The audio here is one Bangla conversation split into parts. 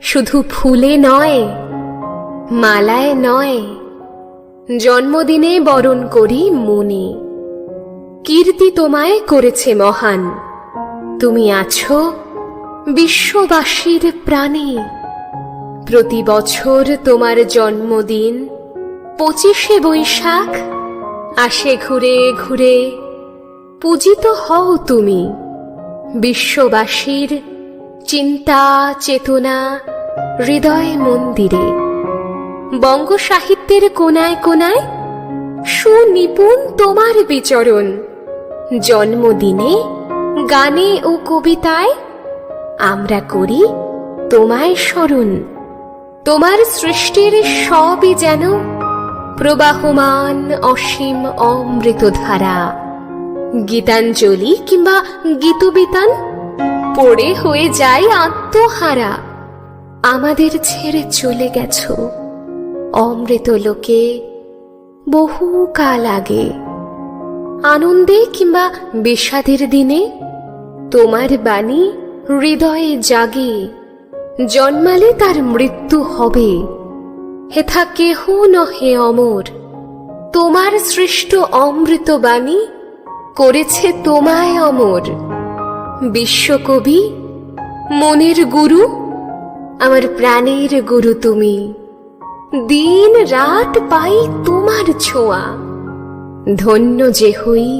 শুধু ফুলে নয়, মালায় নয়, জন্মদিনে বরণ করি মনে। কীর্তি তোমায় করেছে মহান, তুমি আছো বিশ্ববাসীর প্রাণে। প্রতি বছর তোমার জন্মদিন 25শে বৈশাখ আসে ঘুরে ঘুরে। পূজিত হও তুমি বিশ্ববাসীর চিন্তা চেতনা হৃদয় মন্দিরে। বঙ্গ সাহিত্যের কোনায় কোনায় সুনিপুণ তোমার বিচরণ। জন্মদিনে গানে ও কবিতায় আমরা করি তোমায় স্মরণ। তোমার সৃষ্টির সবই যেন প্রবাহমান অসীম অমৃতধারা। গীতাঞ্জলি কিংবা গীতবিতান পড়ে হয়ে যায় আত্মহারা। আমাদের ছেড়ে চলে গেছো অমৃত লোকে বহু কাল আগে। আনন্দে কিংবা বিষাদের দিনে তোমার বাণী হৃদয়ে জাগে। জন্মালে তার মৃত্যু হবে, হেথা কেহ নহে অমর। তোমার সৃষ্ট অমৃত বাণী করেছে তোমায় অমর। বিশ্বকবি, মনের গুরু, আমার প্রাণের গুরু তুমি। দিন রাত পাই তোমার ছোঁয়া, ধন্য যে হই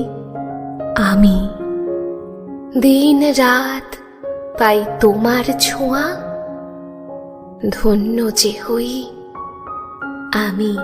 আমি। দিন রাত পাই তোমার ছোঁয়া, ধন্য যে হই আমি।